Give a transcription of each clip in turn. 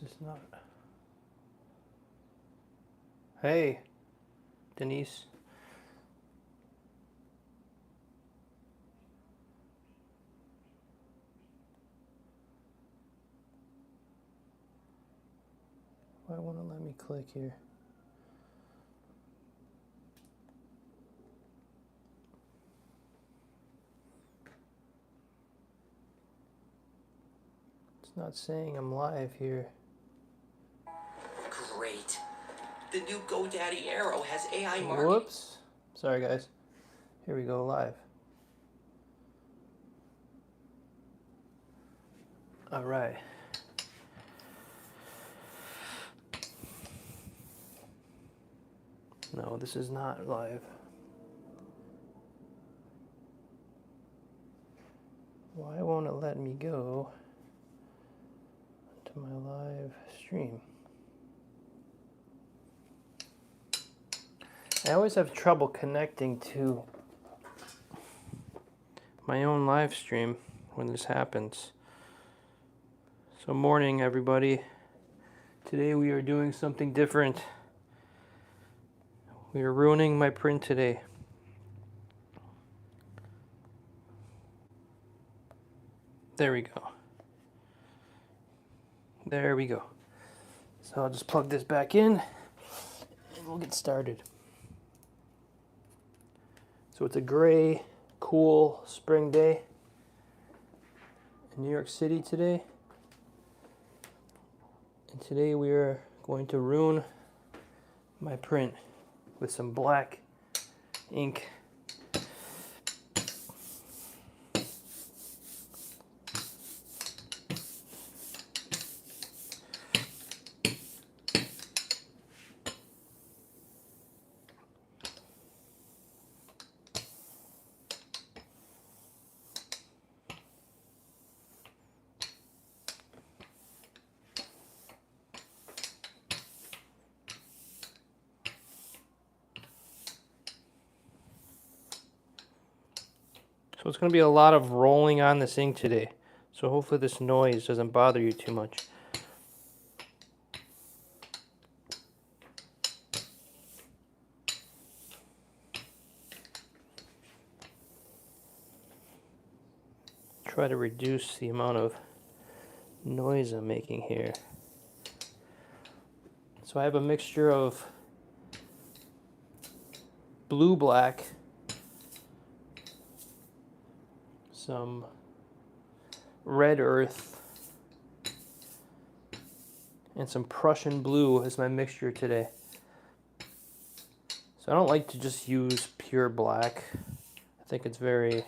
This is not. Hey, Denise. Why won't it let me click here? It's not saying I'm live here. Great. The new GoDaddy Arrow has AI marking. Whoops. Sorry, guys. Here we go, live. All right. No, this is not live. Why won't it let me go to my live stream? I always have trouble connecting to my own live stream when this happens. So morning, everybody. Today we are doing something different. We are ruining my print today. There we go. There we go. So I'll just plug this back in and we'll get started. So it's a gray, cool spring day in New York City today. And today we are going to ruin my print with some black ink. So it's going to be a lot of rolling on this ink today. So hopefully this noise doesn't bother you too much. Try to reduce the amount of noise I'm making here. So I have a mixture of blue black, some red earth, and some Prussian blue as my mixture today. So I don't like to just use pure black. I think it's very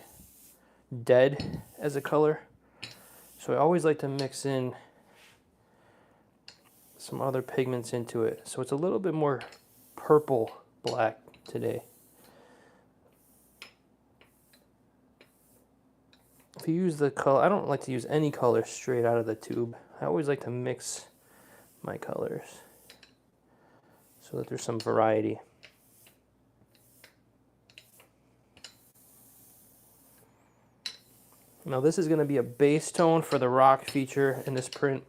dead as a color. So I always like to mix in some other pigments into it. So it's a little bit more purple black today. If you use the color, I don't like to use any color straight out of the tube. I always like to mix my colors so that there's some variety. Now this is going to be a base tone for the rock feature in this print.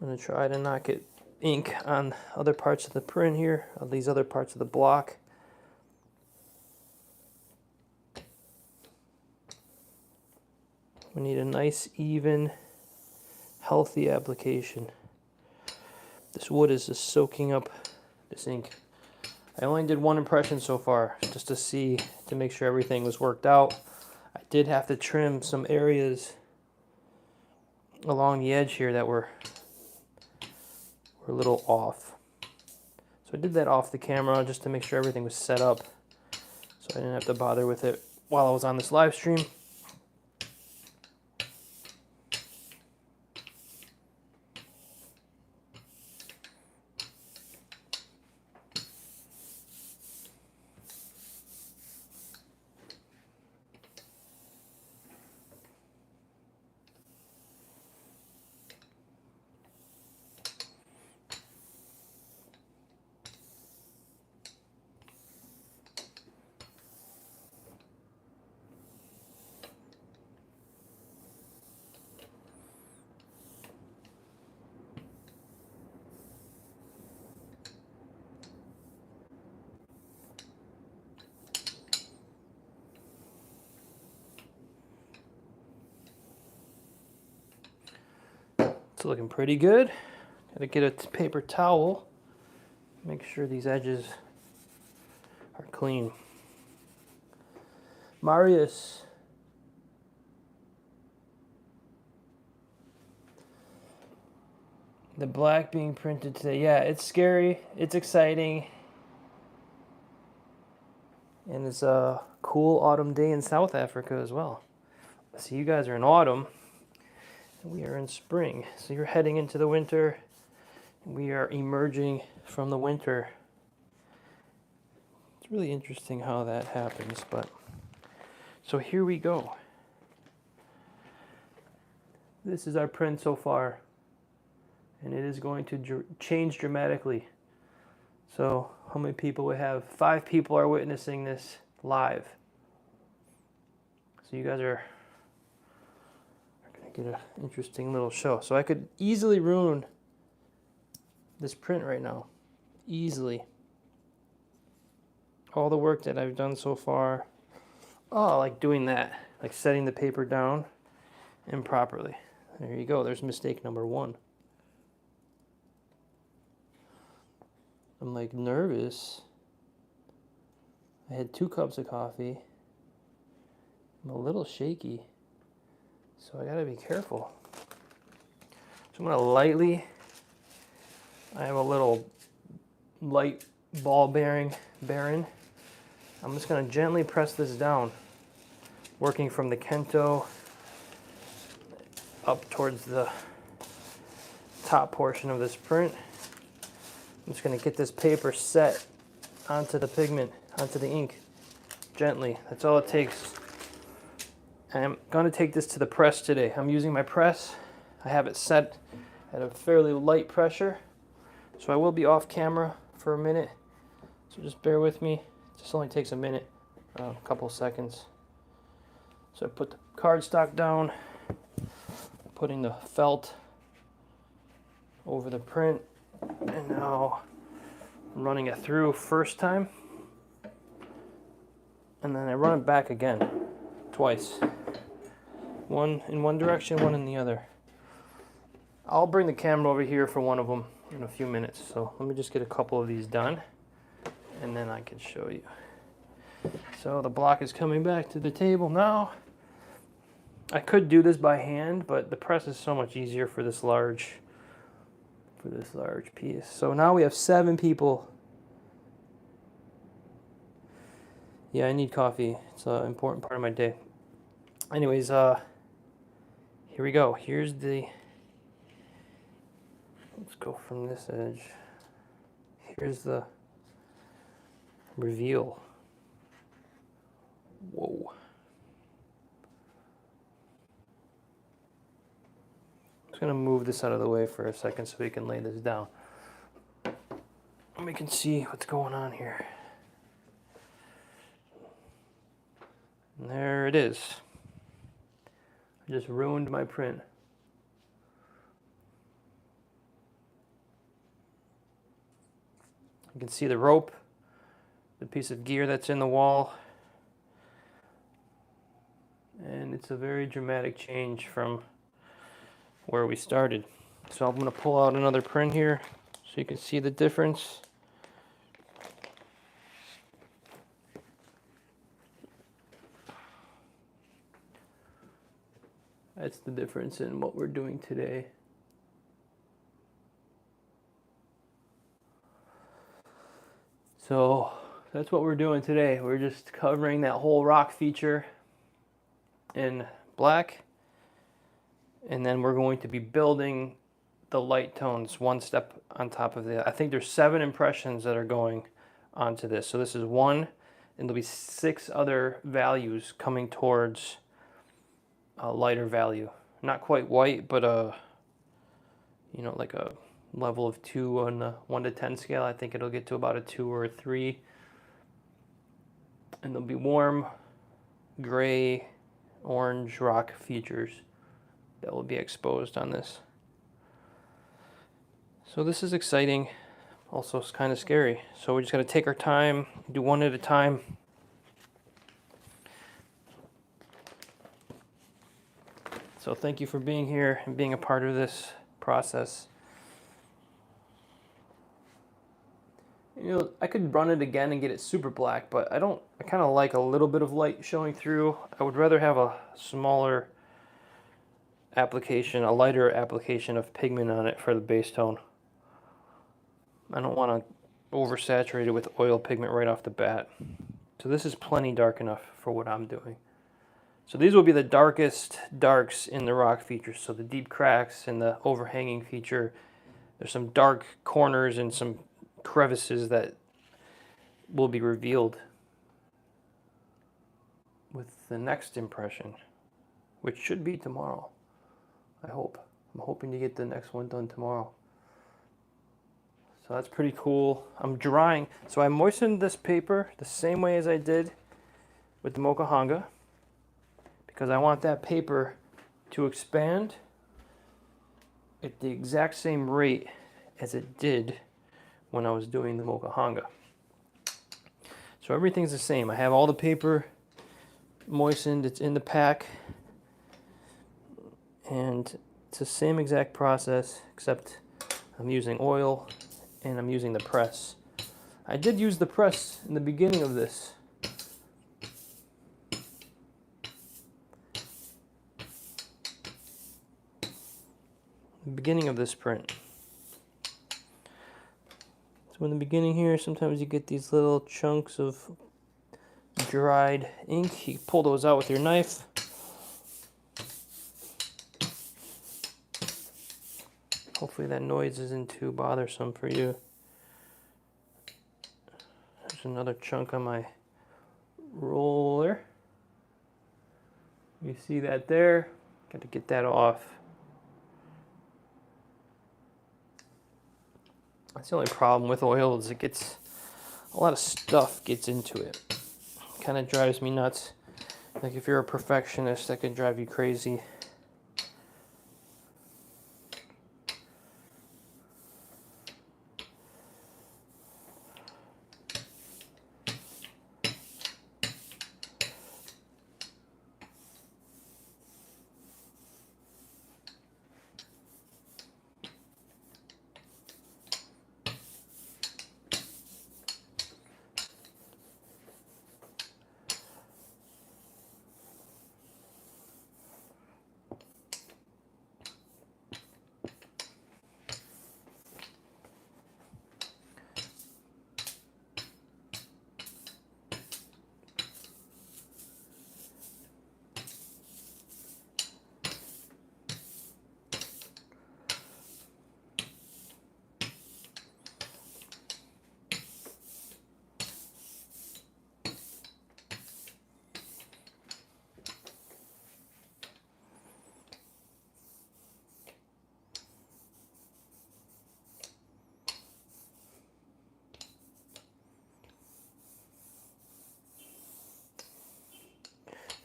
I'm going to try to not get ink on other parts of the print here, on these other parts of the block. We need a nice, even, healthy application. This wood is just soaking up this ink. I only did one impression so far, just to see, to make sure everything was worked out. I did have to trim some areas along the edge here that were a little off. So I did that off the camera just to make sure everything was set up, so I didn't have to bother with it while I was on this live stream. It's looking pretty good. Gotta get a paper towel. Make sure these edges are clean. Marius. The black being printed today. Yeah, it's scary. It's exciting. And it's a cool autumn day in South Africa as well. So you guys are in autumn. And we are in spring. So you're heading into the winter. We are emerging from the winter. It's really interesting how that happens, but so here we go. This is our print so far, and it is going to change dramatically. So how many people we have? 5 people are witnessing this live. So you guys are going to get an interesting little show. So I could easily ruin this print right now. Easily. All the work that I've done so far. Oh, like doing that. Like setting the paper down improperly. There you go. There's mistake number 1. I'm like nervous. I had 2 cups of coffee. I'm a little shaky. So I gotta be careful. So I'm gonna lightly, I have a little light ball bearing. I'm just gonna gently press this down, working from the Kento up towards the top portion of this print. I'm just going to get this paper set onto the pigment, onto the ink, gently. That's all it takes. I'm going to take this to the press today. I'm using my press. I have it set at a fairly light pressure, so I will be off camera for a minute. So just bear with me. It just only takes a minute, a couple seconds. So I put the cardstock down, putting the felt over the print. And now I'm running it through first time, and then I run it back again, twice. One in one direction, one in the other. I'll bring the camera over here for one of them in a few minutes. So let me just get a couple of these done, and then I can show you. So the block is coming back to the table now. I could do this by hand, but the press is so much easier for this large piece. So now we have 7 people. Yeah, I need coffee. It's an important part of my day. Anyways, here we go. Here's the, let's go from this edge. Here's the reveal. Whoa. I'm going to move this out of the way for a second so we can lay this down. And we can see what's going on here. And there it is. I just ruined my print. You can see the rope, the piece of gear that's in the wall. And it's a very dramatic change from where we started. So I'm going to pull out another print here so you can see the difference. That's the difference in what we're doing today. So that's what we're doing today. We're just covering that whole rock feature in black. And then we're going to be building the light tones one step on top of the. I think there's 7 impressions that are going onto this. So this is 1, and there'll be 6 other values coming towards a lighter value. Not quite white, but you know, like a level of 2 on the 1 to 10 scale. I think it'll get to about a 2 or a 3. And there'll be warm, gray, orange rock features that will be exposed on this. So this is exciting. Also, it's kind of scary. So we just got to take our time, do one at a time. So thank you for being here and being a part of this process. You know, I could run it again and get it super black, but I kind of like a little bit of light showing through. I would rather have a smaller application, a lighter application of pigment on it for the base tone. I don't want to oversaturate it with oil pigment right off the bat. So this is plenty dark enough for what I'm doing. So these will be the darkest darks in the rock features. So the deep cracks and the overhanging feature. There's some dark corners and some crevices that will be revealed with the next impression, which should be tomorrow. I hope. I'm hoping to get the next one done tomorrow. So that's pretty cool. I'm drying. So I moistened this paper the same way as I did with the mokuhanga, because I want that paper to expand at the exact same rate as it did when I was doing the mokuhanga. So everything's the same. I have all the paper moistened, it's in the pack, and it's the same exact process, except I'm using oil and I'm using the press. I did use the press in the beginning of this. The beginning of this print. So in the beginning here, sometimes you get these little chunks of dried ink. You pull those out with your knife. Hopefully that noise isn't too bothersome for you. There's another chunk on my roller. You see that there? Got to get that off. That's the only problem with oil, is it gets a lot of stuff gets into it. Kind of drives me nuts. Like if you're a perfectionist, that could drive you crazy.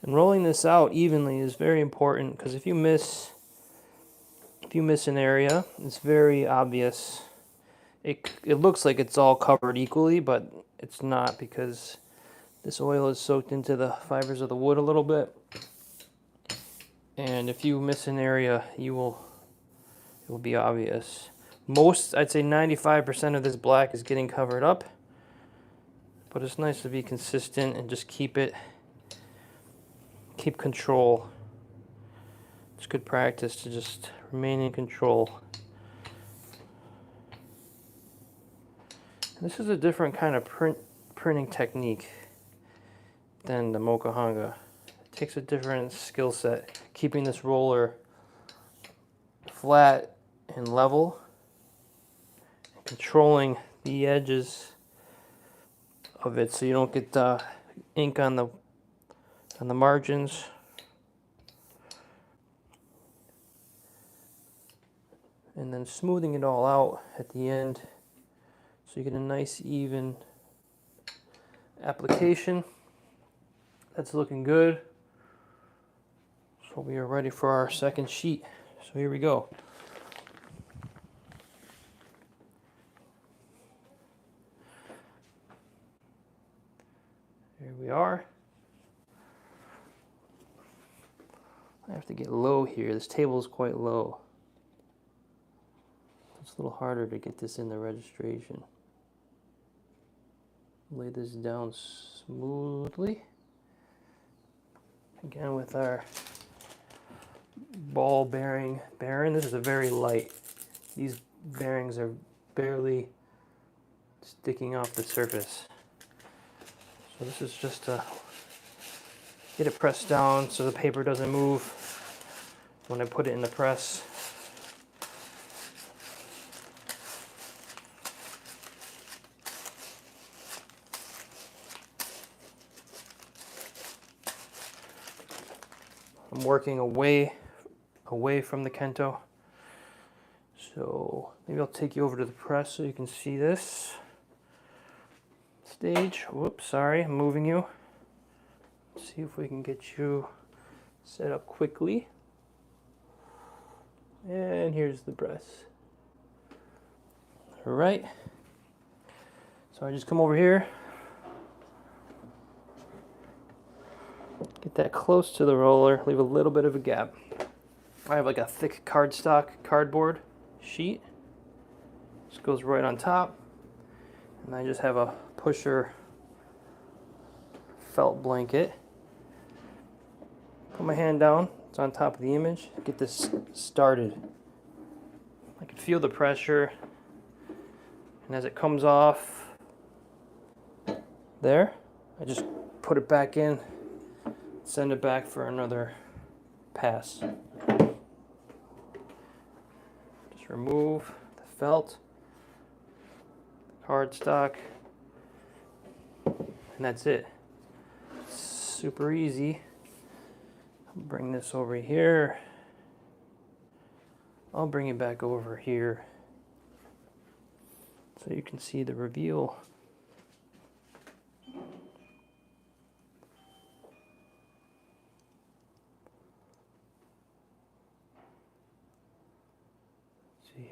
And rolling this out evenly is very important, because if you miss an area, it's very obvious. It looks like it's all covered equally, but it's not, because this oil is soaked into the fibers of the wood a little bit. And if you miss an area, it will be obvious. I'd say 95% of this black is getting covered up, but it's nice to be consistent and just keep control. It's good practice to just remain in control. This is a different kind of printing technique than the mokuhanga. It takes a different skill set, keeping this roller flat and level, and controlling the edges of it so you don't get ink on the margins. And then smoothing it all out at the end so you get a nice even application. That's looking good. So we are ready for our second sheet. So here we go. Here we are. I have to get low here. This table is quite low. It's a little harder to get this in the registration. Lay this down smoothly. Again with our ball bearing. This is a very light. These bearings are barely sticking off the surface. So this is just to get it pressed down so the paper doesn't move when I put it in the press. I'm working away from the Kento. So maybe I'll take you over to the press so you can see this stage. Whoops, sorry, I'm moving you. Let's see if we can get you set up quickly. And here's the press. All right. So I just come over here. Get that close to the roller, leave a little bit of a gap. I have like a thick cardboard sheet. This goes right on top. And I just have a pusher felt blanket. Put my hand down, it's on top of the image. Get this started. I can feel the pressure. And as it comes off there, I just put it back in. Send it back for another pass. Just remove the felt, cardstock, and that's it. Super easy. I'll bring this over here. I'll bring it back over here so you can see the reveal.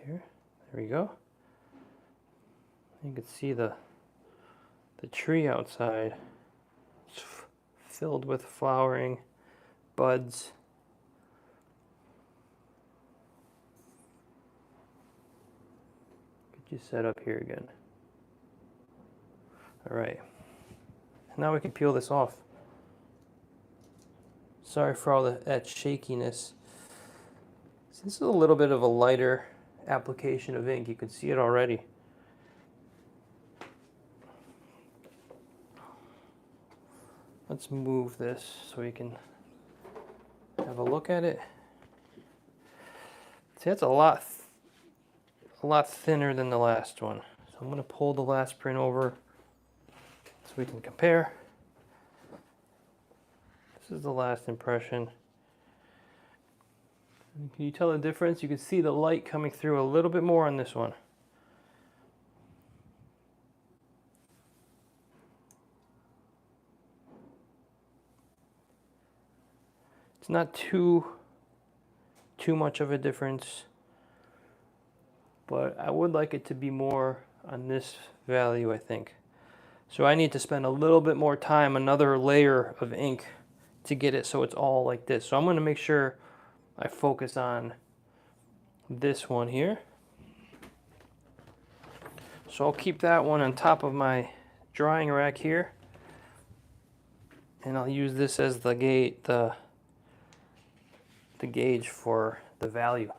Here, there we go. You can see the tree outside. It's filled with flowering buds. Get you set up here again. All right. Now we can peel this off. Sorry for all that shakiness. So this is a little bit of a lighter application of ink. You can see it already. Let's move this so we can have a look at it. See, that's a lot thinner than the last one. So I'm going to pull the last print over so we can compare. This is the last impression. Can you tell the difference? You can see the light coming through a little bit more on this one. It's not too much of a difference, but I would like it to be more on this value, I think. So I need to spend a little bit more time, another layer of ink to get it so it's all like this. So I'm going to make sure I focus on this one here. So I'll keep that one on top of my drying rack here. And I'll use this as the gauge for the value.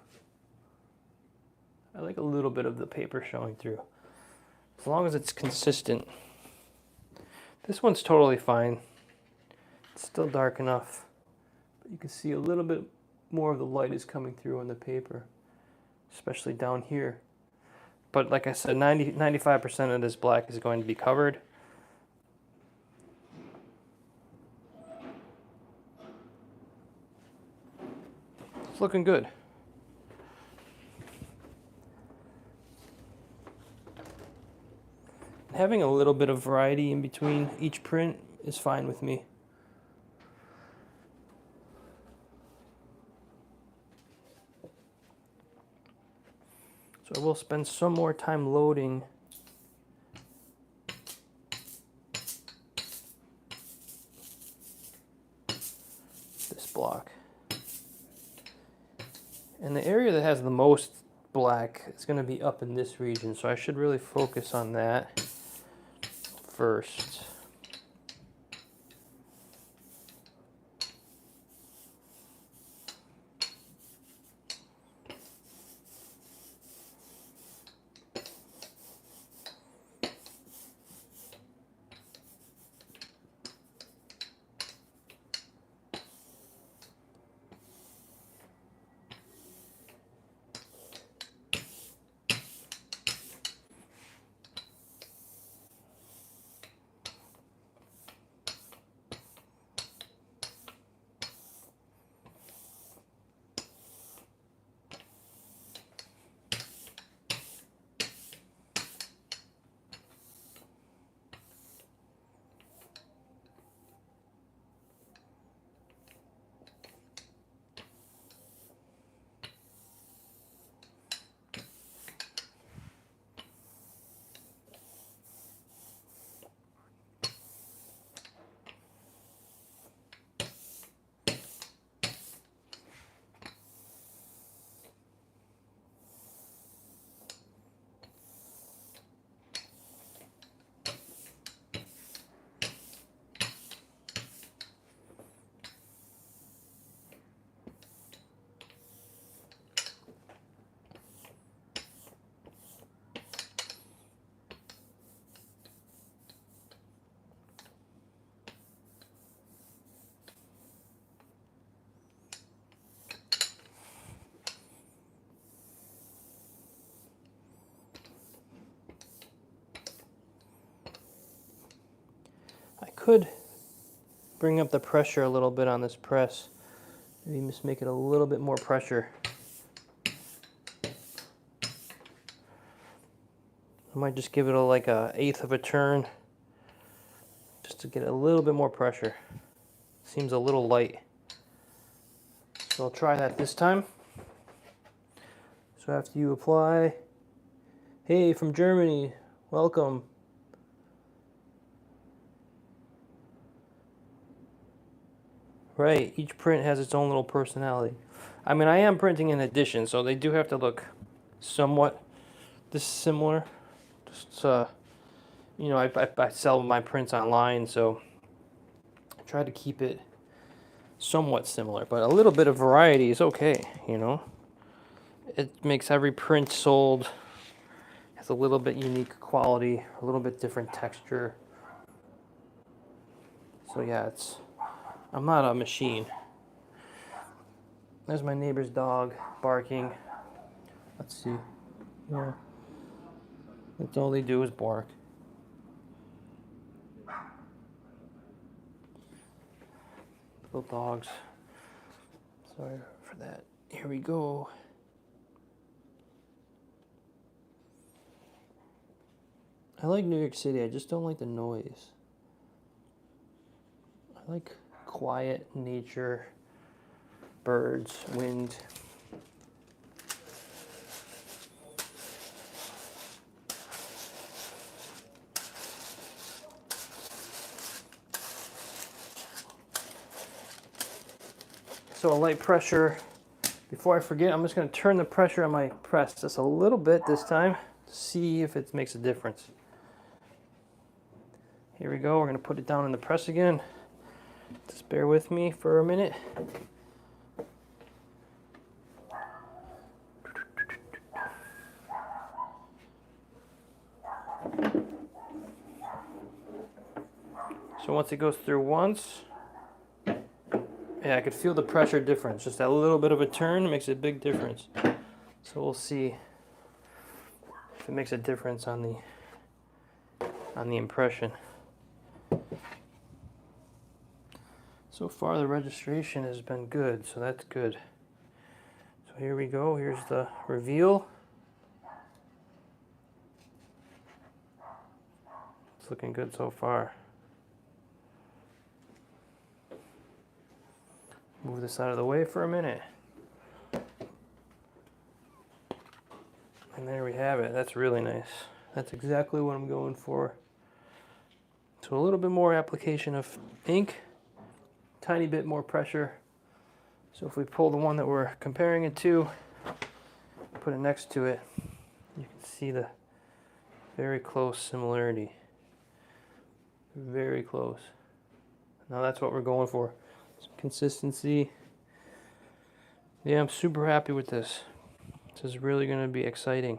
I like a little bit of the paper showing through. As long as it's consistent. This one's totally fine. It's still dark enough. But you can see a little bit more of the light is coming through on the paper, especially down here. But like I said, 95% of this black is going to be covered. It's looking good. Having a little bit of variety in between each print is fine with me. So I will spend some more time loading this block. And the area that has the most black, it's going to be up in this region, so I should really focus on that first. I could bring up the pressure a little bit on this press. Maybe just make it a little bit more pressure. I might just give it like a 1/8 of a turn just to get a little bit more pressure. Seems a little light. So I'll try that this time. So after you apply, hey, from Germany, welcome. Right, each print has its own little personality. I mean, I am printing in addition, so they do have to look somewhat dissimilar. Just, you know, I sell my prints online, so I try to keep it somewhat similar, but a little bit of variety is okay, you know. It makes every print sold has a little bit unique quality, a little bit different texture. So yeah, I'm not a machine. There's my neighbor's dog barking. Let's see. Yeah. That's all they do is bark. Little dogs. Sorry for that. Here we go. I like New York City, I just don't like the noise. I like quiet nature, birds, wind. So a light pressure. Before I forget, I'm just going to turn the pressure on my press just a little bit this time to see if it makes a difference. Here we go, we're going to put it down in the press again. Just bear with me for a minute. So once it goes through once, yeah, I could feel the pressure difference. Just that little bit of a turn makes a big difference. So we'll see if it makes a difference on the impression. So far the registration has been good, so that's good. So here we go, here's the reveal. It's looking good so far. Move this out of the way for a minute. And there we have it. That's really nice. That's exactly what I'm going for. So a little bit more application of ink, tiny bit more pressure. So if we pull the one that we're comparing it to, put it next to it, you can see the very close similarity. Very close. Now that's what we're going for. Some consistency. Yeah, I'm super happy with this. This is really going to be exciting.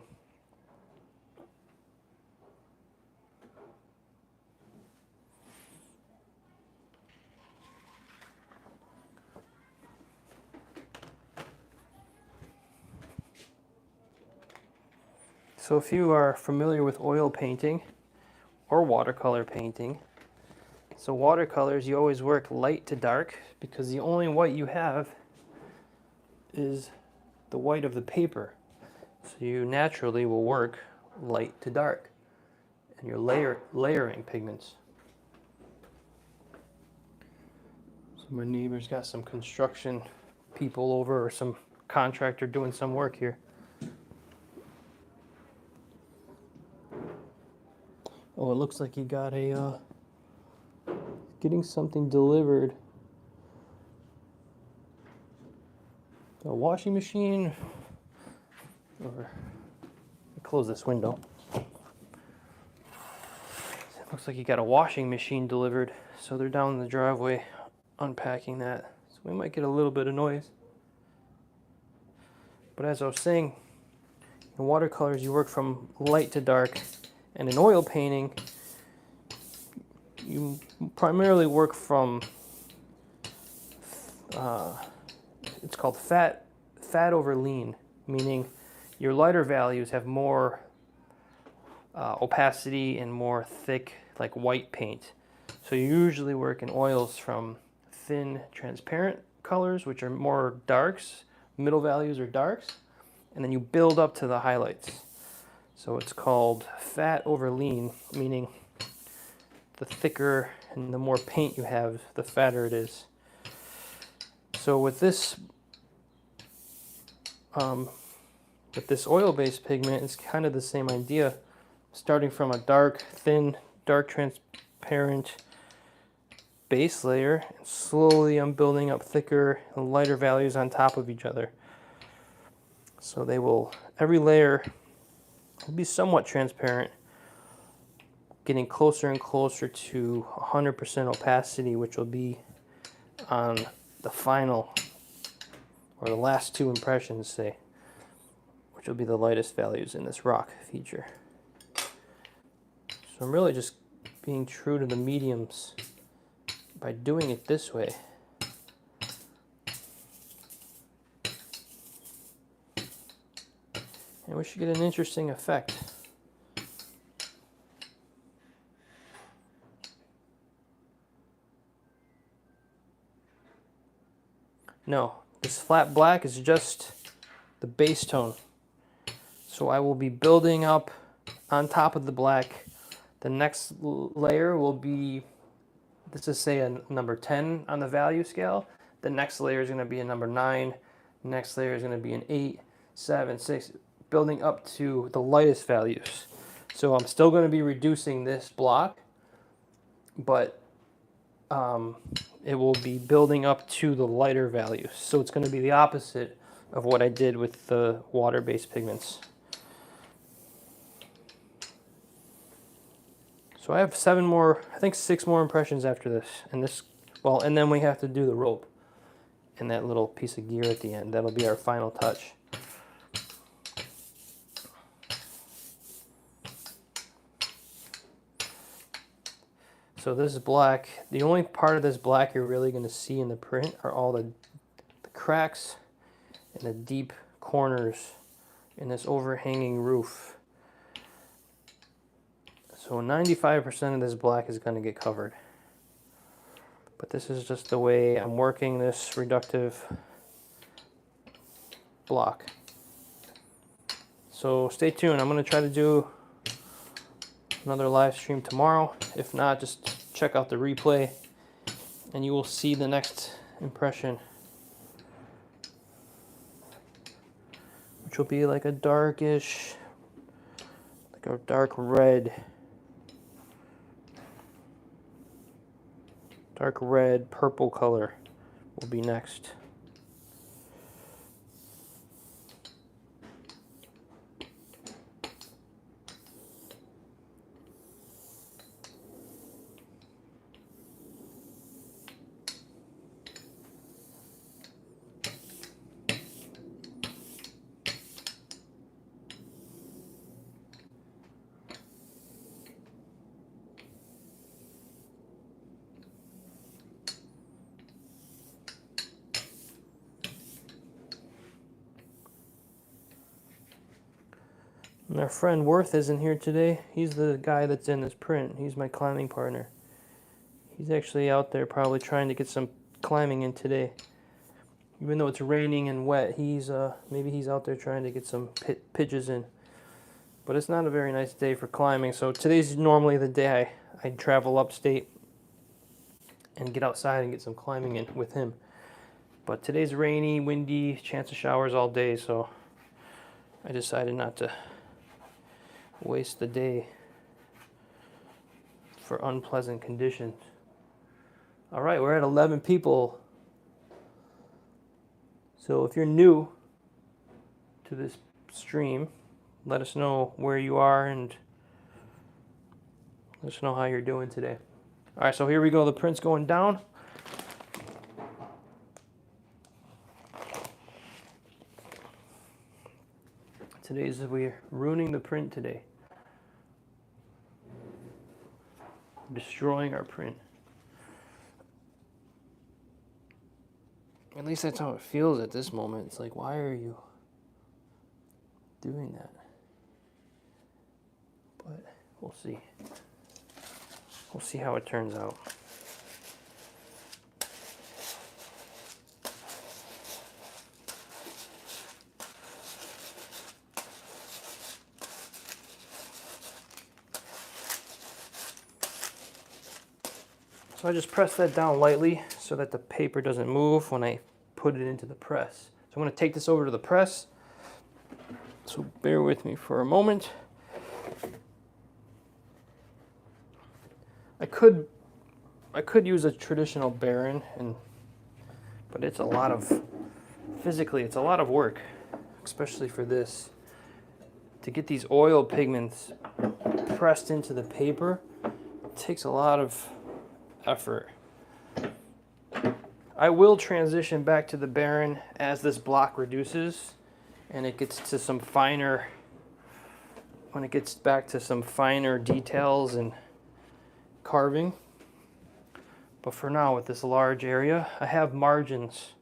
So if you are familiar with oil painting or watercolor painting, so watercolors, you always work light to dark because the only white you have is the white of the paper. So you naturally will work light to dark, and you're layering pigments. So my neighbor's got some construction people over, or some contractor doing some work here. Oh, it looks like he got getting something delivered. A washing machine, or close this window. It looks like he got a washing machine delivered, so they're down in the driveway unpacking that. So we might get a little bit of noise. But as I was saying, in watercolors you work from light to dark, and in oil painting you primarily work from it's called fat over lean, meaning your lighter values have more opacity and more thick, like white paint. So you usually work in oils from thin transparent colors, which are more darks, middle values are darks, and then you build up to the highlights. So it's called fat over lean, meaning the thicker and the more paint you have, the fatter it is. So with this oil-based pigment, it's kind of the same idea. Starting from a dark, thin, dark transparent base layer, and slowly I'm building up thicker and lighter values on top of each other. So they will, every layer will be somewhat transparent, getting closer and closer to 100% opacity, which will be on the final, or the last two impressions, say, which will be the lightest values in this rock feature. So I'm really just being true to the mediums by doing it this way. And we should get an interesting effect. No, this flat black is just the base tone. So I will be building up on top of the black. The next layer will be, let's just say, a number 10 on the value scale. The next layer is going to be a number 9. The next layer is going to be an 8, 7, 6, building up to the lightest values. So I'm still going to be reducing this block, but it will be building up to the lighter values. So it's going to be the opposite of what I did with the water-based pigments. So I have 7 more, I think 6 more impressions after this. And this, well, and then we have to do the rope and that little piece of gear at the end. That'll be our final touch. So this is black. The only part of this black you're really going to see in the print are all the cracks and the deep corners in this overhanging roof. So 95% of this black is going to get covered. But this is just the way I'm working this reductive block. So stay tuned. I'm going to try to do another live stream tomorrow. If not, just check out the replay and you will see the next impression, which will be like a darkish, like a dark red. Dark red, purple color will be next. And our friend Worth isn't here today. He's the guy that's in this print. He's my climbing partner. He's actually out there probably trying to get some climbing in today. Even though it's raining and wet, maybe he's out there trying to get some pitches in. But it's not a very nice day for climbing, so today's normally the day I travel upstate and get outside and get some climbing in with him. But today's rainy, windy, chance of showers all day, so I decided not to waste the day for unpleasant conditions. All right, we're at 11 people. So if you're new to this stream, let us know where you are and let us know how you're doing today. All right, so here we go. The print's going down. We're ruining the print today. Destroying our print. At least that's how it feels at this moment. It's like, why are you doing that? But we'll see. We'll see how it turns out. So I just press that down lightly so that the paper doesn't move when I put it into the press. So I'm going to take this over to the press. So bear with me for a moment. I could use a traditional Baron, but it's physically it's a lot of work, especially for this. To get these oil pigments pressed into the paper, it takes a lot of effort. I will transition back to the Baron as this block reduces and it gets to some finer, when it gets back to some finer details and carving. But for now, with this large area, I have margins.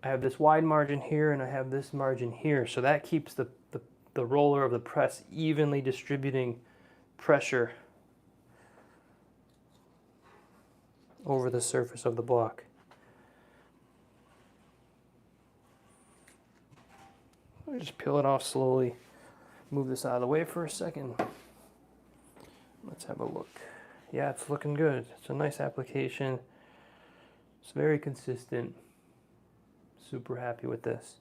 I have this wide margin here and I have this margin here, so that keeps the roller of the press evenly distributing pressure over the surface of the block. I just peel it off slowly. Move this out of the way for a second. Let's have a look. Yeah, it's looking good. It's a nice application. It's very consistent. Super happy with this.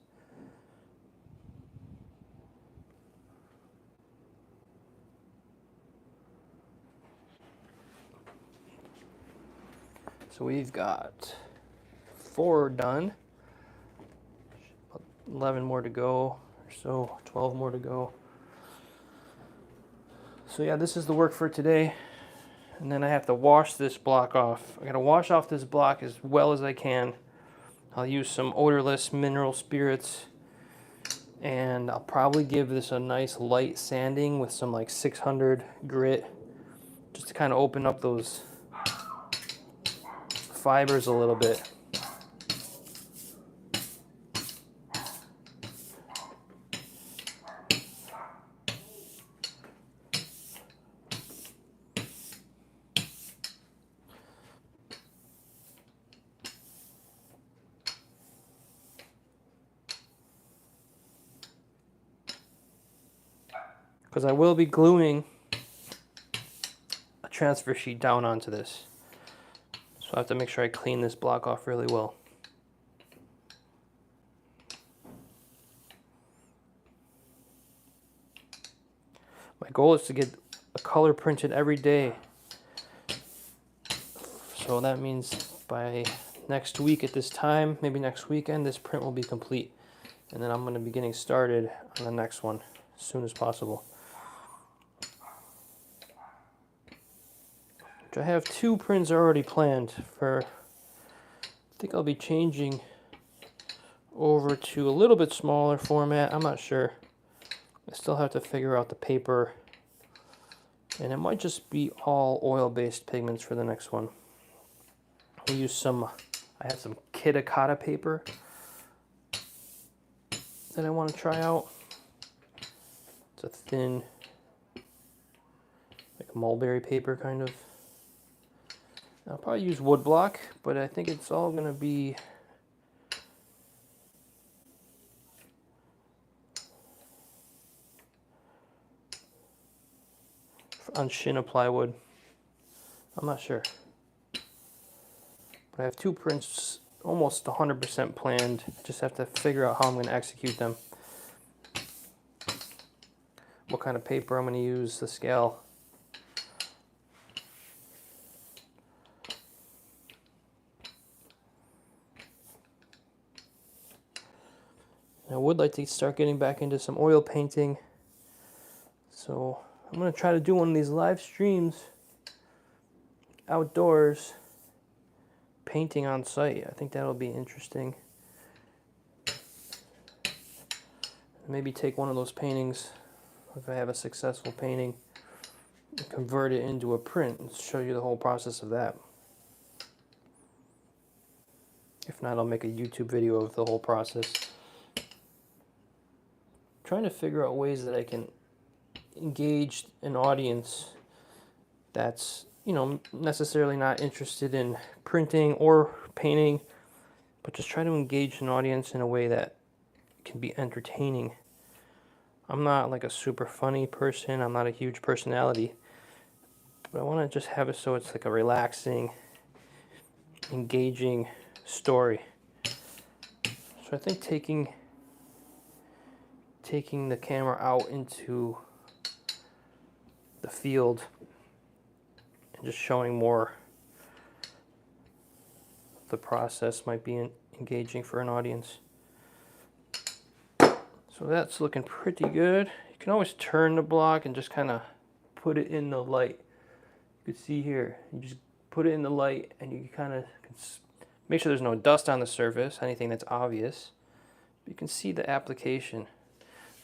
So we've got 4 done. 11 more to go, or so, 12 more to go. So yeah, this is the work for today. And then I have to wash this block off. I gotta wash off this block as well as I can. I'll use some odorless mineral spirits, and I'll probably give this a nice light sanding with some like 600 grit, just to kind of open up those fibers a little bit. Because I will be gluing a transfer sheet down onto this. So I have to make sure I clean this block off really well. My goal is to get a color printed every day. So that means by next week at this time, maybe next weekend, this print will be complete. And then I'm going to be getting started on the next one as soon as possible. I have 2 prints already planned for, I think I'll be changing over to a little bit smaller format. I'm not sure. I still have to figure out the paper, and it might just be all oil-based pigments for the next one. I'll use I have some Kitakata paper that I want to try out. It's a thin, like a mulberry paper kind of. I'll probably use woodblock, but I think it's all gonna be on Shina plywood. I'm not sure. But I have 2 prints almost 100% planned. Just have to figure out how I'm gonna execute them. What kind of paper I'm gonna use, the scale. I would like to start getting back into some oil painting. So I'm going to try to do one of these live streams outdoors, painting on site. I think that'll be interesting. Maybe take one of those paintings, if I have a successful painting, and convert it into a print and show you the whole process of that. If not, I'll make a YouTube video of the whole process. Trying to figure out ways that I can engage an audience that's, you know, necessarily not interested in printing or painting, but just try to engage an audience in a way that can be entertaining. I'm not like a super funny person, I'm not a huge personality, but I want to just have it so it's like a relaxing, engaging story. So I think taking the camera out into the field and just showing more of the process might be engaging for an audience. So that's looking pretty good. You can always turn the block and just kind of put it in the light. You can see here, you just put it in the light and you kind of make sure there's no dust on the surface, anything that's obvious. You can see the application.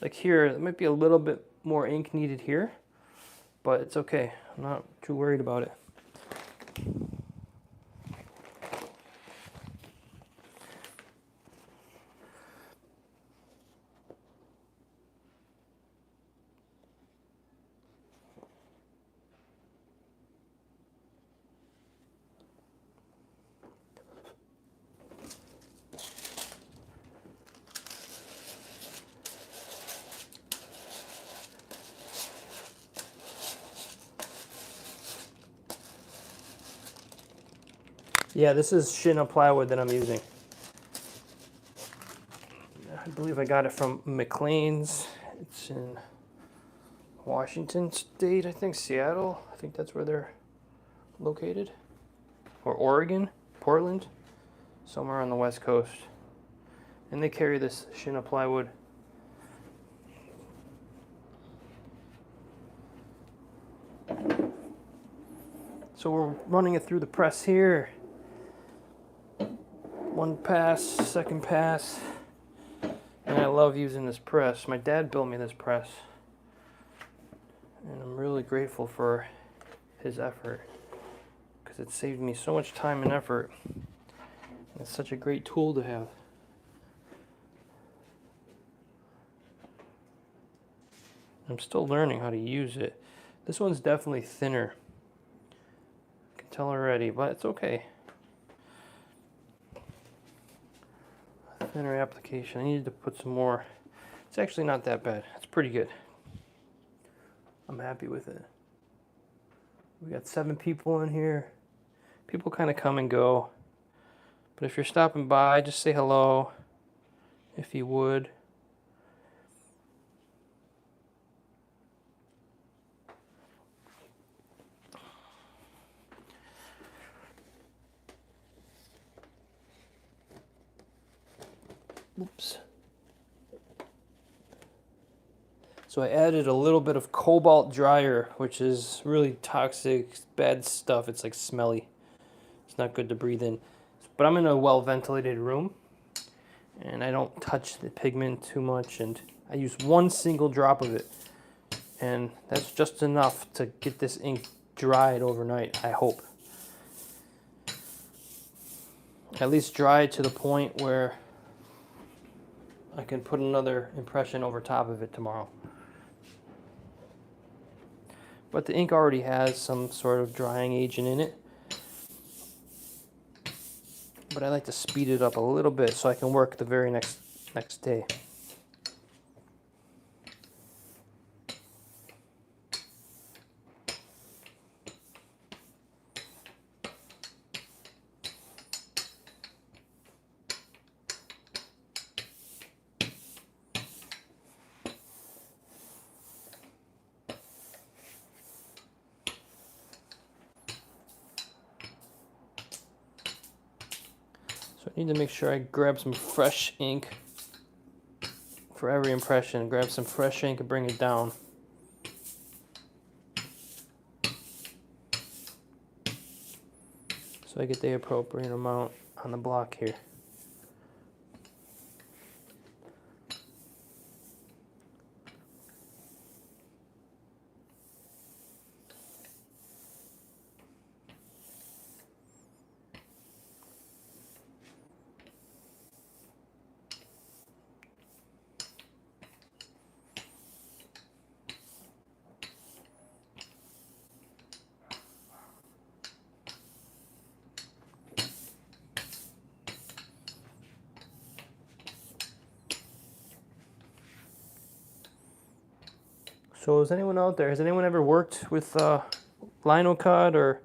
Like here, there might be a little bit more ink needed here, but it's okay. I'm not too worried about it. Yeah, this is Shina plywood that I'm using. I believe I got it from McLean's. It's in Washington State, I think, Seattle. I think that's where they're located. Or Oregon, Portland, somewhere on the West Coast. And they carry this Shina plywood. So we're running it through the press here. One pass, second pass. And I love using this press. My dad built me this press. And I'm really grateful for his effort, because it saved me so much time and effort. And it's such a great tool to have. I'm still learning how to use it. This one's definitely thinner. I can tell already, but it's okay. Thinner application. I needed to put some more. It's actually not that bad. It's pretty good. I'm happy with it. We got 7 people in here. People kind of come and go. But if you're stopping by, just say hello, if you would. Oops. So I added a little bit of cobalt dryer, which is really toxic, bad stuff. It's like smelly. It's not good to breathe in. But I'm in a well-ventilated room, and I don't touch the pigment too much, and I use 1 single drop of it. And that's just enough to get this ink dried overnight, I hope. At least dry to the point where I can put another impression over top of it tomorrow. but the ink already has some sort of drying agent in it. But I like to speed it up a little bit so I can work the very next day. So I need to make sure I grab some fresh ink for every impression. Grab some fresh ink and bring it down. So I get the appropriate amount on the block here. So is anyone out there, has anyone ever worked with lino cut or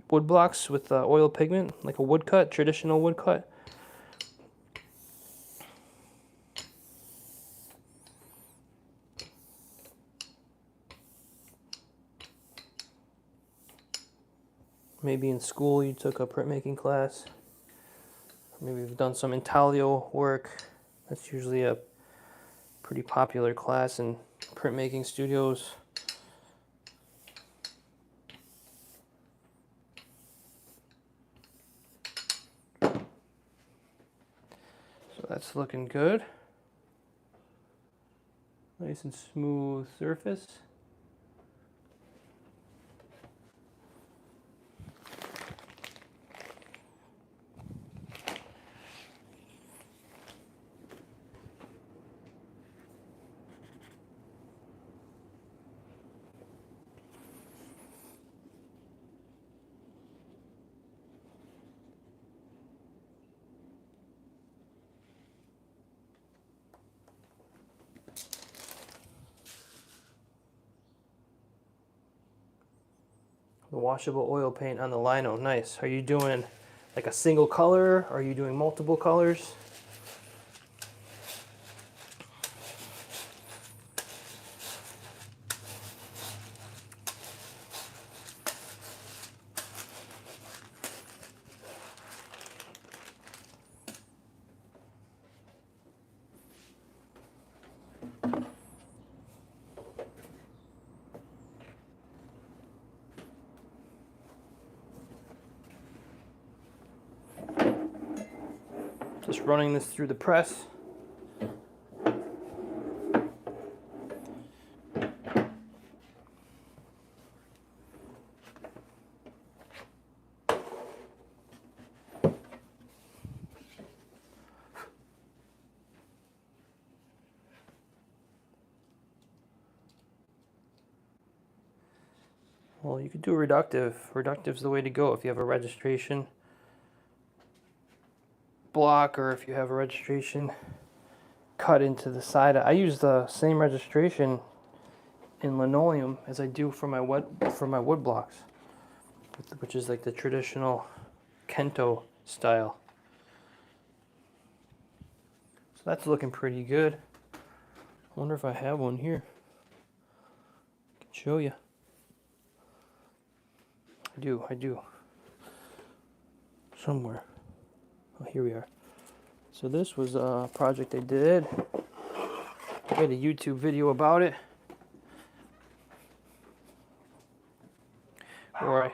wood blocks with oil pigment, like a woodcut, traditional woodcut? Maybe in school you took a printmaking class. Maybe you've done some intaglio work. That's usually a pretty popular class in printmaking studios. So that's looking good. Nice and smooth surface. The washable oil paint on the lino, nice. Are you doing like a single color? Are you doing multiple colors? Just running this through the press. Well, you could do reductive. Reductive's the way to go if you have a registration block or if you have a registration cut into the side. I use the same registration in linoleum as I do for my wood blocks, which is like the traditional Kento style. So that's looking pretty good. I wonder if I have one here. I can show you. I do. Somewhere. Oh, here we are. So this was a project I did. I made a YouTube video about it. Where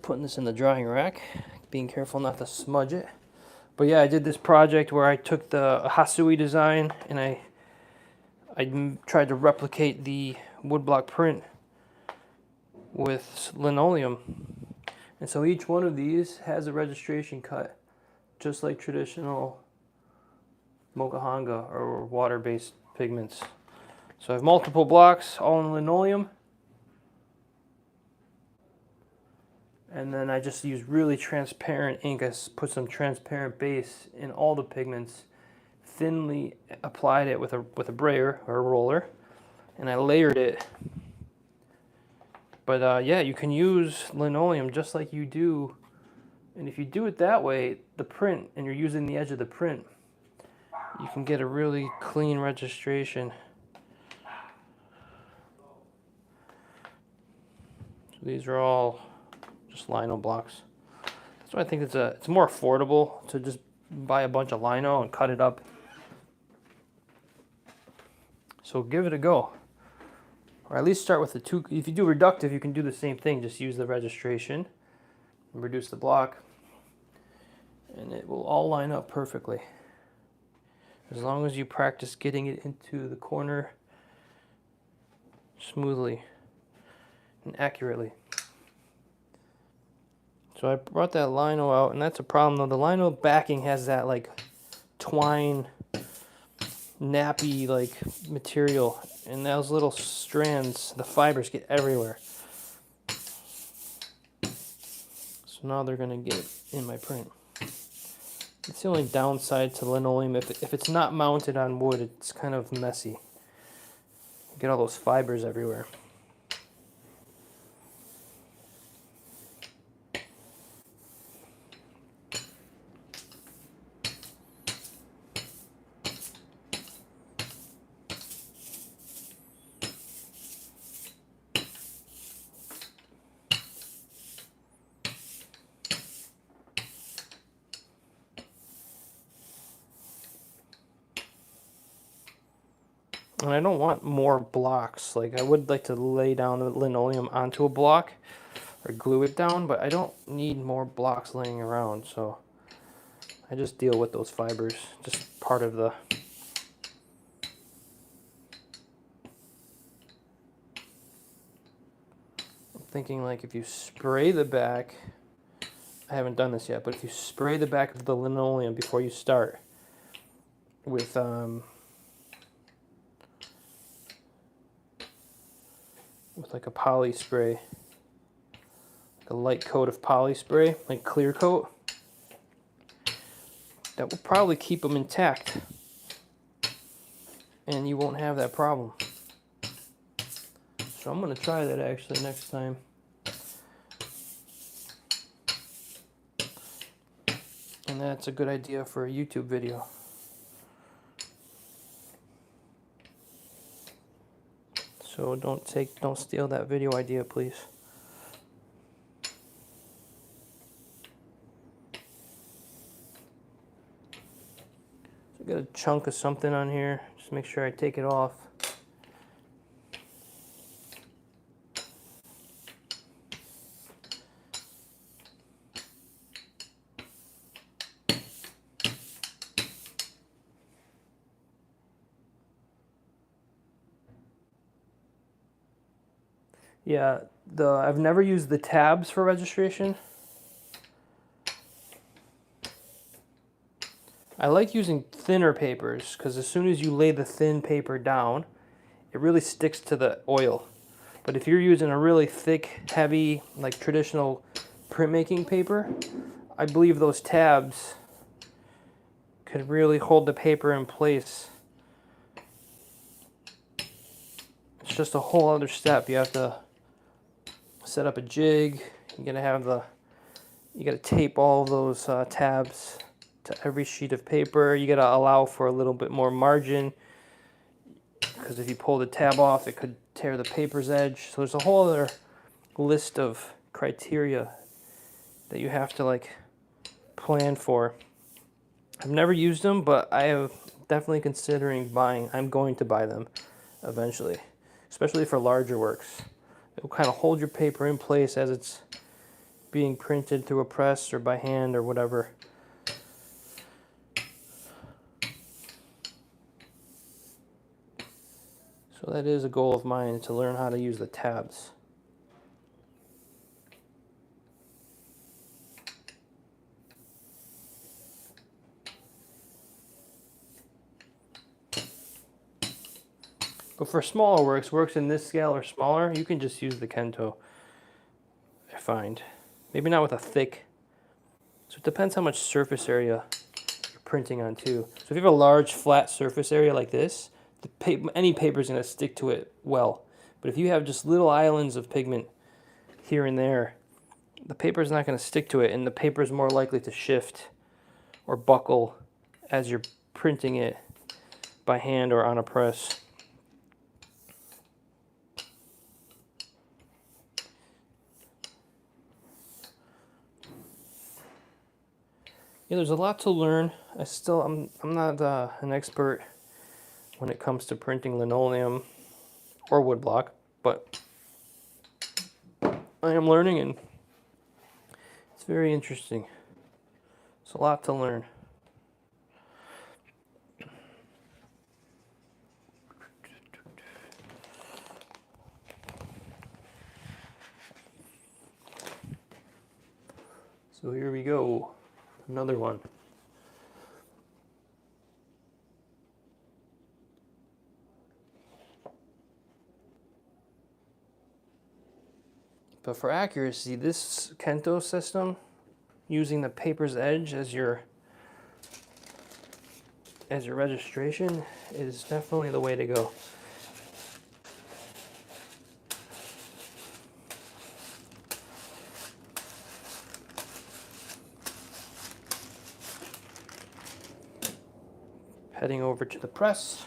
putting this in the drying rack, being careful not to smudge it. But yeah, I did this project where I took the Hasui design and I tried to replicate the woodblock print with linoleum. And so each one of these has a registration cut, just like traditional mokuhanga or water-based pigments. So I have multiple blocks, all in linoleum. And then I just use really transparent ink. I put some transparent base in all the pigments, thinly applied it with a brayer or a roller, and I layered it. But yeah, you can use linoleum just like you do. And if you do it that way, the print, and you're using the edge of the print, you can get a really clean registration. So these are all just lino blocks. That's why I think it's more affordable to just buy a bunch of lino and cut it up. So give it a go. Or at least start with the two. If you do reductive, you can do the same thing. Just use the registration and reduce the block, and it will all line up perfectly. As long as you practice getting it into the corner smoothly and accurately. So I brought that lino out, and that's a problem though. The lino backing has that like twine, nappy like material, and those little strands, the fibers get everywhere. So now they're gonna get in my print. It's the only downside to linoleum. If it's not mounted on wood, it's kind of messy. You get all those fibers everywhere. And I don't want more blocks. Like, I would like to lay down the linoleum onto a block or glue it down, but I don't need more blocks laying around, so I just deal with those fibers, just part of the... I'm thinking like if you spray the back, I haven't done this yet, but if you spray the back of the linoleum before you start with like a poly spray, like a light coat of poly spray, like clear coat, that will probably keep them intact, and you won't have that problem. So I'm going to try that actually next time. And that's a good idea for a YouTube video. So don't steal that video idea, please. So I got a chunk of something on here. Just make sure I take it off. Yeah, I've never used the tabs for registration. I like using thinner papers because as soon as you lay the thin paper down, it really sticks to the oil. But if you're using a really thick, heavy, like traditional printmaking paper, I believe those tabs could really hold the paper in place. It's just a whole other step. You have to set up a jig. You gotta tape all of those tabs to every sheet of paper. You gotta allow for a little bit more margin, because if you pull the tab off, it could tear the paper's edge. So there's a whole other list of criteria that you have to like plan for. I've never used them, but I am definitely considering buying. I'm going to buy them eventually, especially for larger works. It will kind of hold your paper in place as it's being printed through a press or by hand or whatever. So that is a goal of mine, to learn how to use the tabs. But for smaller works in this scale or smaller, you can just use the Kento, I find. Maybe not with a thick. So it depends how much surface area you're printing on too. So if you have a large flat surface area like this, any paper is going to stick to it well. But if you have just little islands of pigment here and there, the paper is not going to stick to it, and the paper is more likely to shift or buckle as you're printing it by hand or on a press. Yeah, there's a lot to learn. I'm not an expert when it comes to printing linoleum or woodblock, but I am learning, and it's very interesting. It's a lot to learn. So here we go, another one. But for accuracy, this Kento system, using the paper's edge as your registration, is definitely the way to go. Heading over to the press.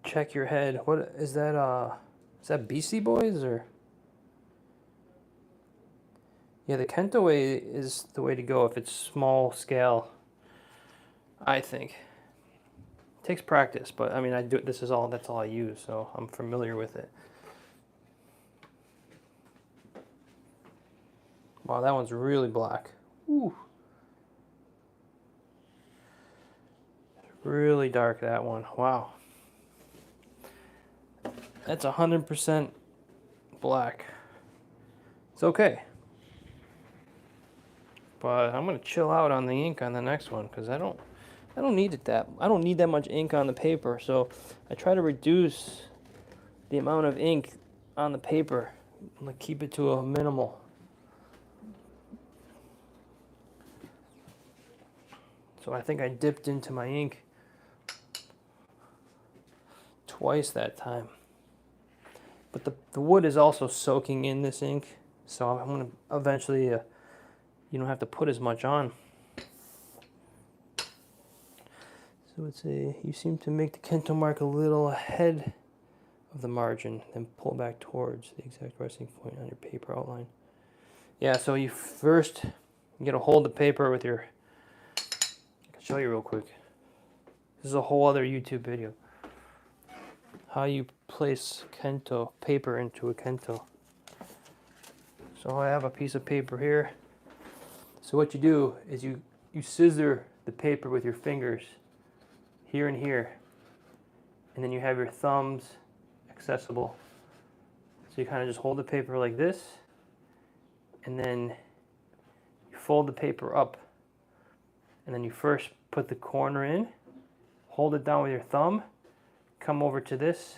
Check your head. What is that? Is that Beastie Boys or? Yeah, the Kento way is the way to go if it's small scale. I think. It takes practice, but I mean, that's all I use, so I'm familiar with it. Wow, that one's really black. Ooh. Really dark, that one. Wow. That's 100% black. It's okay. But I'm gonna chill out on the ink on the next one because I don't need I don't need that much ink on the paper. So I try to reduce the amount of ink on the paper, like keep it to a minimal. So I think I dipped into my ink twice that time. But the wood is also soaking in this ink, so I'm going to eventually, you don't have to put as much on. So it's you seem to make the Kento mark a little ahead of the margin, then pull back towards the exact resting point on your paper outline. Yeah, so you got to hold the paper with your, I can show you real quick. This is a whole other YouTube video. How you place Kento paper into a Kento. So I have a piece of paper here. So what you do is you scissor the paper with your fingers here and here, and then you have your thumbs accessible. So you kind of just hold the paper like this, and then you fold the paper up, and then you first put the corner in, hold it down with your thumb, come over to this,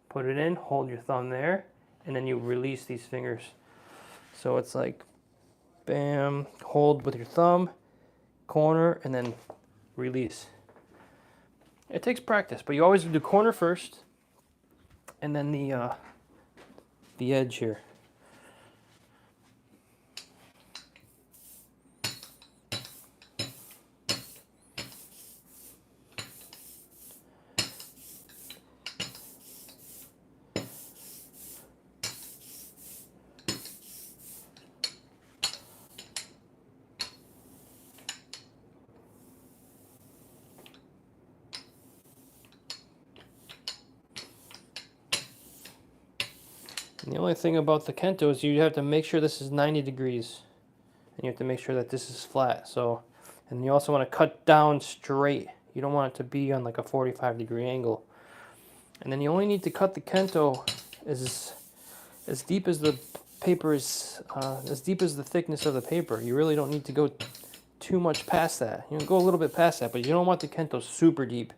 put it in, hold your thumb there, and then you release these fingers. So it's like, bam, hold with your thumb, corner, and then release. It takes practice, but you always do corner first, and then the edge here. And the only thing about the Kento is you have to make sure this is 90 degrees. And you have to make sure that this is flat. So, and you also want to cut down straight. You don't want it to be on like a 45-degree angle. And then you only need to cut the Kento as deep as the paper is, as deep as the thickness of the paper. You really don't need to go too much past that. You know, go a little bit past that, but you don't want the Kento super deep.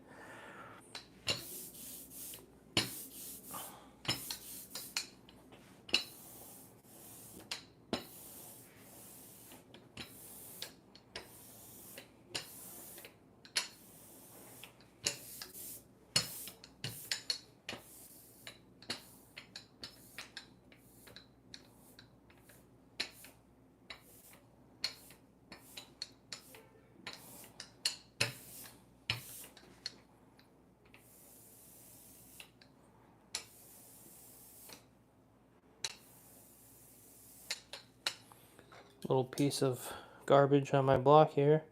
Little piece of garbage on my block here.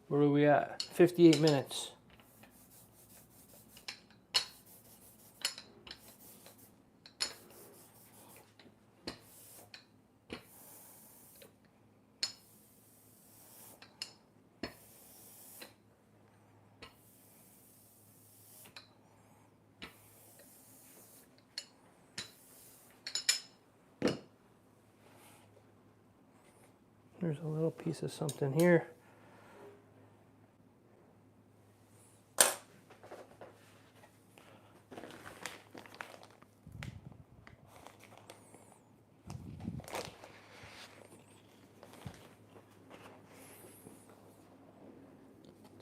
Where are we at? 58 minutes. There's a little piece of something here.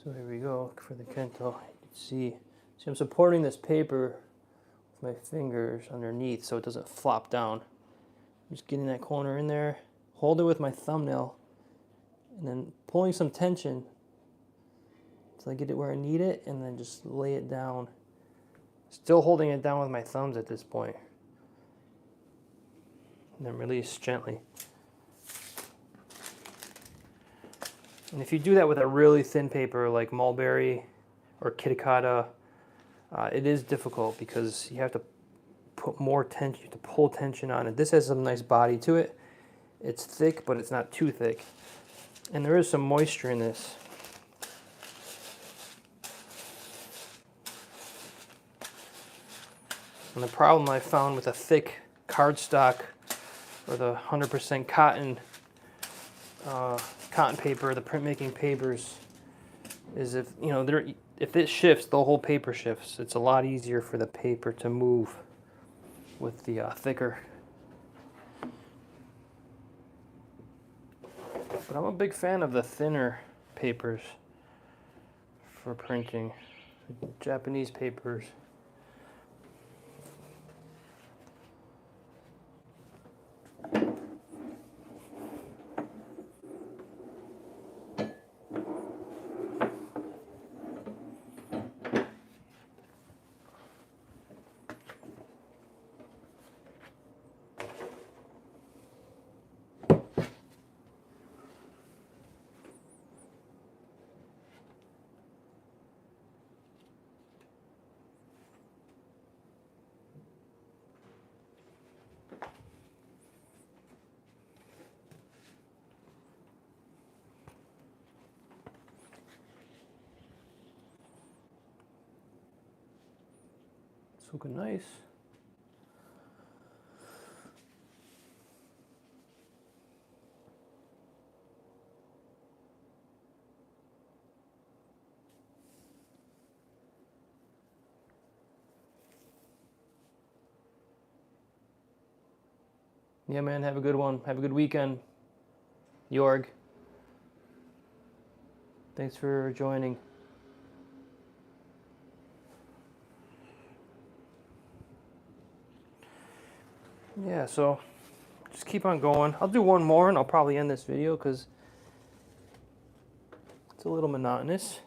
So here we go for the Kento. You can see I'm supporting this paper with my fingers underneath so it doesn't flop down. Just getting that corner in there, hold it with my thumbnail, and then pulling some tension until I get it where I need it, and then just lay it down. Still holding it down with my thumbs at this point. And then release gently. And if you do that with a really thin paper like mulberry or kitakata, it is difficult because you have to put more tension, you have to pull tension on it. This has some nice body to it. It's thick, but it's not too thick. And there is some moisture in this. And the problem I found with a thick cardstock or the 100% cotton cotton paper, the printmaking papers, is if if it shifts, the whole paper shifts. It's a lot easier for the paper to move with the thicker. But I'm a big fan of the thinner papers for printing, Japanese papers. It's looking nice. Yeah, man, have a good one. Have a good weekend. Jorg. Thanks for joining. Yeah, so just keep on going. I'll do one more and I'll probably end this video because it's a little monotonous.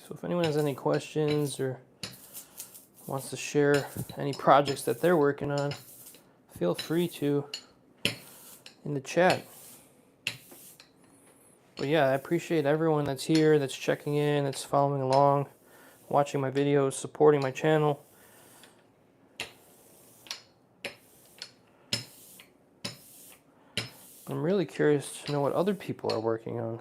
So if anyone has any questions or wants to share any projects that they're working on, feel free to in the chat. But yeah, I appreciate everyone that's here, that's checking in, that's following along, watching my videos, supporting my channel. I'm really curious to know what other people are working on.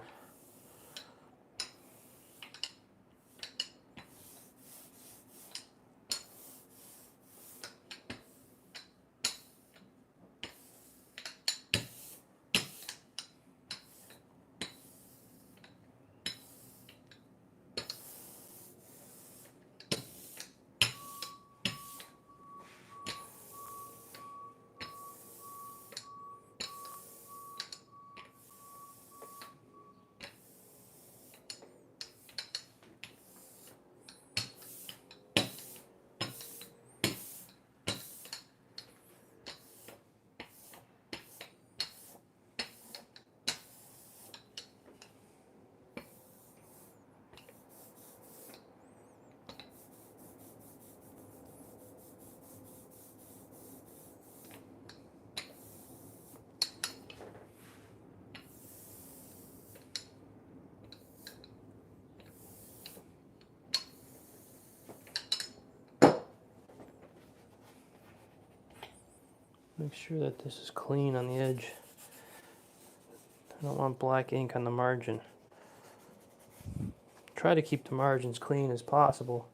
Make sure that this is clean on the edge. I don't want black ink on the margin. Try to keep the margins clean as possible.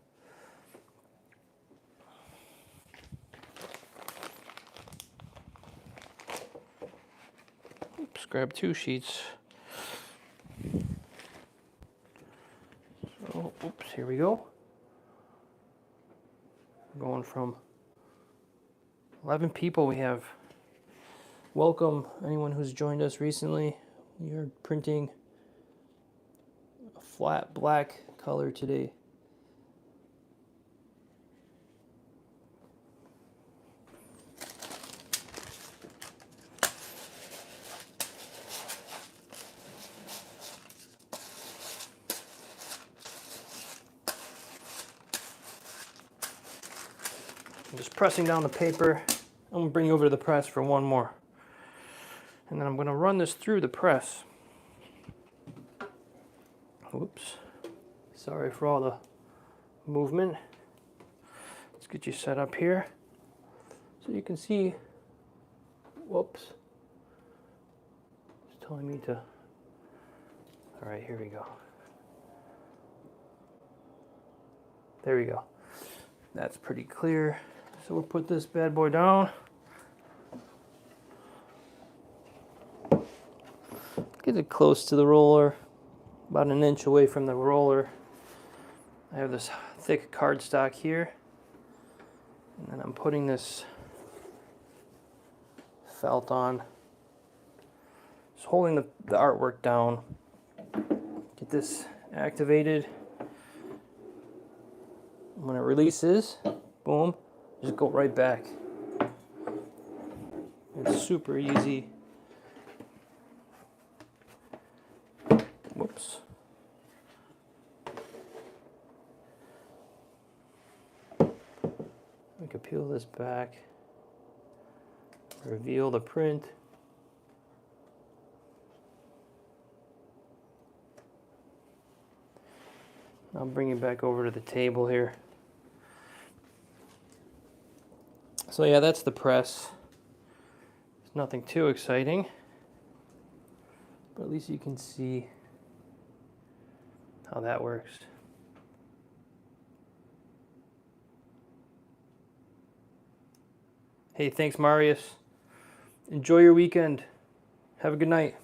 Oops, grab 2 sheets. So, oops, here we go. Going from 11 people we have. Welcome anyone who's joined us recently. We are printing a flat black color today. I'm just pressing down the paper. I'm going to bring it over to the press for one more. And then I'm going to run this through the press. Oops. Sorry for all the movement. Let's get you set up here. So you can see, whoops. It's telling me to, all right, here we go. There we go. That's pretty clear. So we'll put this bad boy down. Get it close to the roller, about an inch away from the roller. I have this thick cardstock here. And then I'm putting this felt on. Just holding the artwork down. Get this activated. When it releases, boom, just go right back. It's super easy. Whoops. We could peel this back, reveal the print. I'll bring it back over to the table here. So yeah, that's the press. It's nothing too exciting, but at least you can see how that works. Hey, thanks Marius. Enjoy your weekend. Have a good night.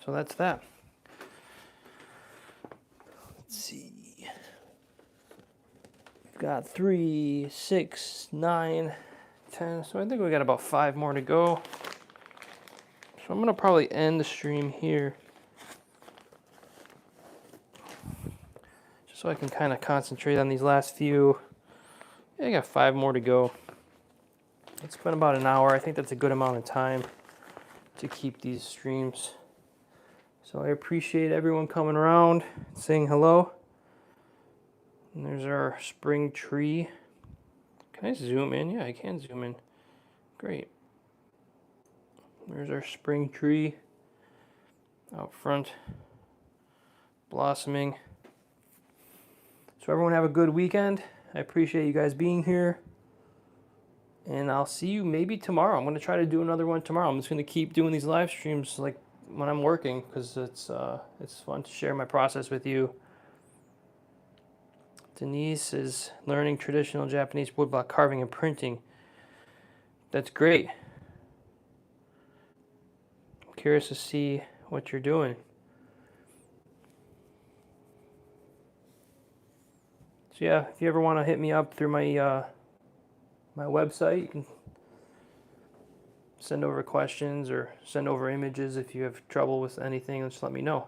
So that's that. Let's see. We've got 3, 6, 9, 10. So I think we got about 5 more to go. So I'm gonna probably end the stream here, just so I can kind of concentrate on these last few. Yeah, I got 5 more to go. It's been about an hour. I think that's a good amount of time to keep these streams. So I appreciate everyone coming around, saying hello. And there's our spring tree. Can I zoom in? Yeah, I can zoom in. Great. There's our spring tree out front, blossoming. So everyone have a good weekend. I appreciate you guys being here. And I'll see you maybe tomorrow. I'm going to try to do another one tomorrow. I'm just going to keep doing these live streams like when I'm working, because it's fun to share my process with you. Denise is learning traditional Japanese woodblock carving and printing. That's great. I'm curious to see what you're doing. So yeah, if you ever want to hit me up through my my website, you can send over questions or send over images if you have trouble with anything. Just let me know.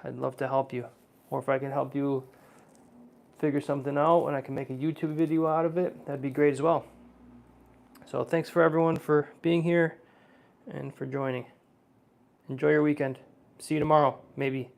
I'd love to help you. Or if I can help you figure something out and I can make a YouTube video out of it, that'd be great as well. So thanks for everyone for being here and for joining. Enjoy your weekend. See you tomorrow, maybe.